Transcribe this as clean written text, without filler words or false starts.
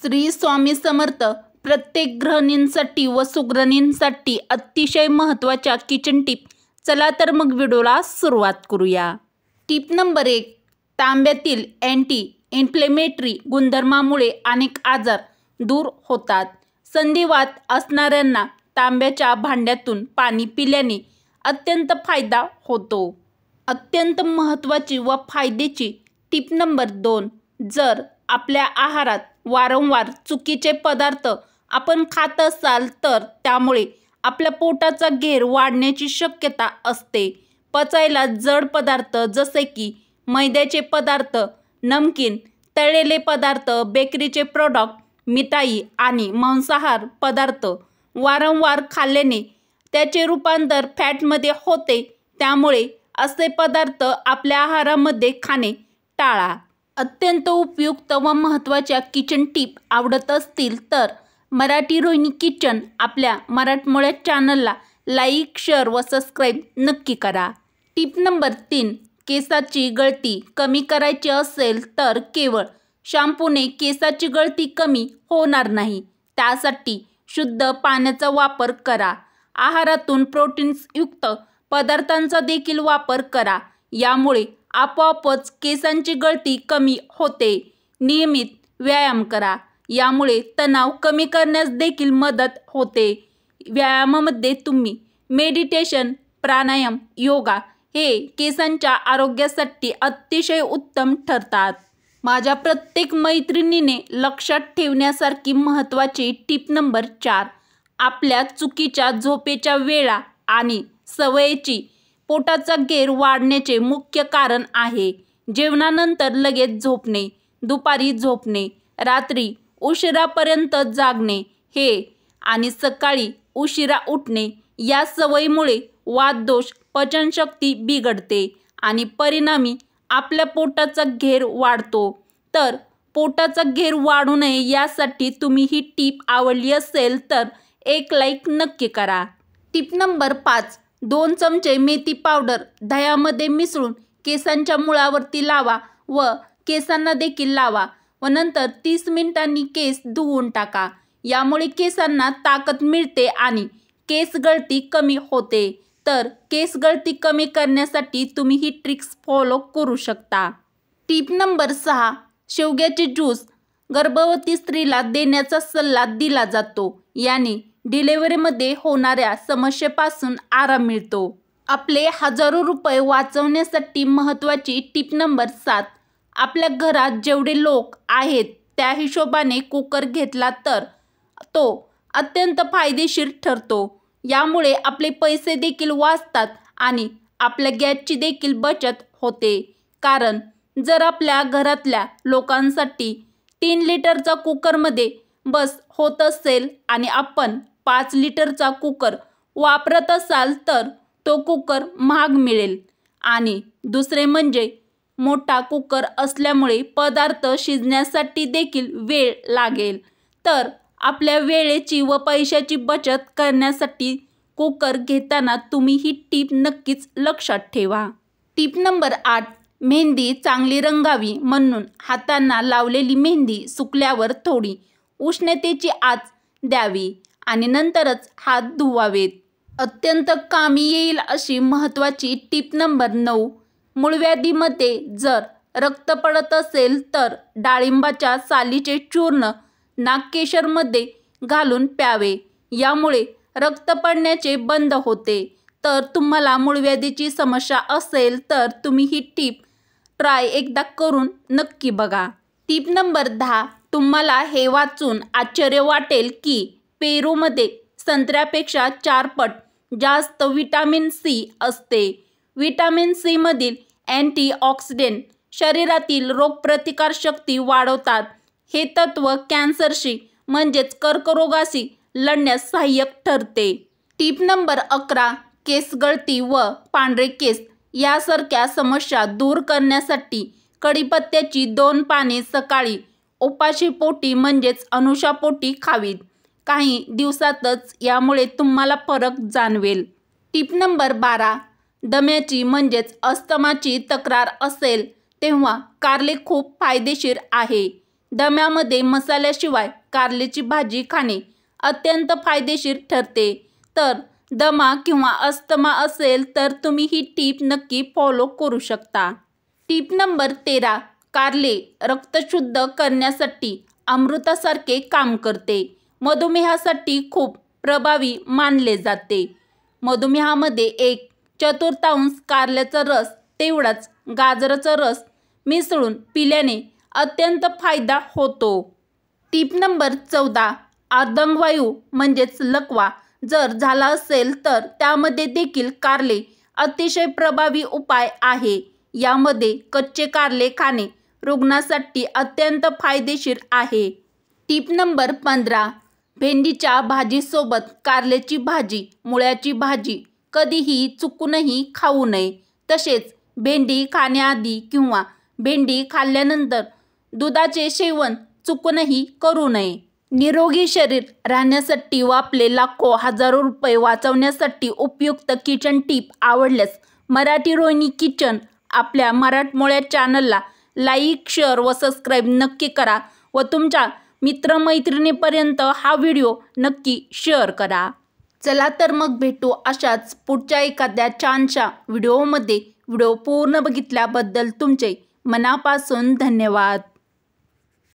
श्री स्वामी समर्थ. प्रत्येक गृहिणींसाठी व सुगृहिणींसाठी अतिशय महत्त्वाच्या किचन टिप. चला तर मग व्हिडिओला सुरुवात करूया. Tip number 1. तांब्यातील अँटी इन्फ्लेमेटरी गुणधर्मामुळे अनेक आजार दूर होतात. संधिवात असणाऱ्यांना तांब्याच्या भांड्यातून पाणी पिल्याने अत्यंत फायदा होतो. अत्यंत महत्त्वाची व फायद्याची टिप नंबर 2. जर आपल्या आहारात वारंवार चुकीचे पदार्थ आपण खात असाल तर त्यामुळे आपल्या पोटाचा घेर वाढण्याची शक्यता असते. पचायला जड पदार्थ जसे की मैद्याचे पदार्थ, नमकीन, तळलेले पदार्थ, बेकरीचे प्रोडक्ट, मिठाई आणि मांसाहार पदार्थ वारंवार खाल्ल्याने त्याचे रूपांतर फॅटमध्ये होते. त्यामुळे असे पदार्थ आपल्या आहारामध्ये खाणे टाळा. अत्यंत उपयुक्त व महत्त्वाच्या किचन टिप आवडत असतील तर मराठी रोहिणी किचन आपल्या मराठमोळ्या चॅनलला लाईक, शेअर व सबस्क्राईब नक्की करा. Tip number 3. केसाची गळती कमी करायची असेल तर केवळ शॅम्पूने केसाची गळती कमी होणार नाही. त्यासाठी शुद्ध पाण्याचा वापर करा. आहारातून प्रोटीन्सयुक्त पदार्थांचा देखील वापर करा. यामुळे आपोआपच केसांची गळती कमी होते. नियमित व्यायाम करा. यामुळे तणाव कमी करण्यास देखील मदत होते. व्यायामामध्ये तुम्ही मेडिटेशन, प्राणायाम, योगा हे केसांच्या आरोग्यासाठी अतिशय उत्तम ठरतात. माझ्या प्रत्येक मैत्रिणीने लक्षात ठेवण्यासारखी महत्त्वाची टिप नंबर 4. आपल्या चुकीच्या झोपेच्या वेळा आणि सवयीची पोटाचा घेर वाढण्याचे मुख्य कारण आहे. जेवणानंतर लगेच झोपणे, दुपारी झोपणे, रात्री उशिरापर्यंत जागणे हे आणि सकाळी उशिरा उठणे या सवयीमुळे वातदोष, पचनशक्ती बिघडते आणि परिणामी आपल्या पोटाचा घेर वाढतो. तर पोटाचा घेर वाढू नये यासाठी तुम्ही ही टिप आवडली असेल तर एक लाईक नक्की करा. Tip number 5. 2 चमचे मेथी पावडर दह्यामध्ये मिसळून केसांच्या मुळावरती लावा व केसांना देखील लावा व नंतर 30 मिनिटांनी केस धुवून टाका. यामुळे केसांना ताकद मिळते आणि केस गळती कमी होते. तर केस गळती कमी करण्यासाठी तुम्ही ही ट्रिक्स फॉलो करू शकता. Tip number 6. शेवग्याचे ज्यूस गर्भवती स्त्रीला देण्याचा सल्ला दिला जातो. याने डिलिव्हरीमध्ये होणाऱ्या समस्येपासून आराम मिळतो. आपले हजारो रुपये वाचवण्यासाठी महत्त्वाची टिप नंबर 7. आपल्या घरात जेवढे लोक आहेत त्या हिशोबाने कुकर घेतला तर तो अत्यंत फायदेशीर ठरतो. यामुळे आपले पैसे देखील वाचतात आणि आपल्या गॅसची देखील बचत होते. कारण जर आपल्या घरातल्या लोकांसाठी 3 लिटरचा कुकरमध्ये बस होत असेल आणि आपण 5 लिटरचा कुकर वापरत असाल तर तो कुकर महाग मिळेल. आणि दुसरे म्हणजे मोठा कुकर असल्यामुळे पदार्थ शिजण्यासाठी देखील वेळ लागेल. तर आपल्या वेळेची व पैशाची बचत करण्यासाठी कुकर घेताना तुम्ही ही टिप नक्कीच लक्षात ठेवा. Tip number 8. मेहंदी चांगली रंगावी म्हणून हातांना लावलेली मेहंदी सुकल्यावर थोडी उष्णतेची आच द्यावी आणि नंतरच हात धुवावेत. अत्यंत कामी येईल अशी महत्त्वाची टिप नंबर 9. मूळव्याधीमध्ये जर रक्त पडत असेल तर डाळिंबाच्या सालीचे चूर्ण नागकेशरमध्ये घालून प्यावे. यामुळे रक्त पडण्याचे बंद होते. तर तुम्हाला मूळव्याधीची समस्या असेल तर तुम्ही ही टिप ट्राय एकदा करून नक्की बघा. Tip number 10. तुम्हाला हे वाचून आश्चर्य वाटेल की पेरूमध्ये संत्र्यापेक्षा 4 पट जास्त व्हिटॅमिन सी असते. व्हिटॅमिन सी मधील अँटीऑक्सिडेंट शरीरातील रोगप्रतिकारशक्ती वाढवतात. हे तत्त्व कॅन्सरशी म्हणजेच कर्करोगाशी लढण्यास सहाय्यक ठरते. Tip number 11. केस गळती व पांढरे केस यासारख्या समस्या दूर करण्यासाठी कढीपत्त्याची 2 पाने सकाळी उपाशीपोटी म्हणजेच अनुशापोटी खावीत. काही दिवसातच यामुळे तुम्हाला फरक जाणवेल. Tip number 12. दम्याची म्हणजेच अस्थमाची तक्रार असेल तेव्हा कारले खूप फायदेशीर आहे. दम्यामध्ये मसाल्याशिवाय कारल्याची भाजी खाणे अत्यंत फायदेशीर ठरते. तर दमा किंवा अस्थमा असेल तर तुम्ही ही टीप नक्की फॉलो करू शकता. टीप नंबर 13. कारले रक्त शुद्ध करण्यासाठी अमृतासारखे काम करते. मधुमेहासाठी खूप प्रभावी मानले जाते. मधुमेहामध्ये 1/4 कारल्याचा रस तेवढाच गाजराचा रस मिसळून पिल्याने अत्यंत फायदा होतो. टीप नंबर 14. अर्धांगवायू म्हणजेच लकवा जर झाला असेल तर त्यामध्ये देखील कारले अतिशय प्रभावी उपाय आहे. यामध्ये कच्चे कारले खाणे रुग्णासाठी अत्यंत फायदेशीर आहे. टीप नंबर 15. भेंडीच्या भाजीसोबत कारल्याची भाजी, मुळ्याची भाजी कधीही चुकूनही खाऊ नये. तसेच भेंडी खाण्याआधी किंवा भेंडी खाल्ल्यानंतर दुधाचे सेवन चुकूनही करू नये. निरोगी शरीर राहण्यासाठी व आपले लाखो हजारो रुपये वाचवण्यासाठी उपयुक्त किचन टीप आवडल्यास मराठी रोहिणी किचन आपल्या मराठमोळ्या चॅनलला लाईक, शेअर व सबस्क्राईब नक्की करा व तुमच्या मित्रमैत्रिणीपर्यंत हा व्हिडिओ नक्की शेअर करा. चला तर मग भेटू अशाच पुढच्या एखाद्या छानशा व्हिडिओमध्ये. व्हिडिओ पूर्ण बघितल्याबद्दल तुमचे मनापासून धन्यवाद.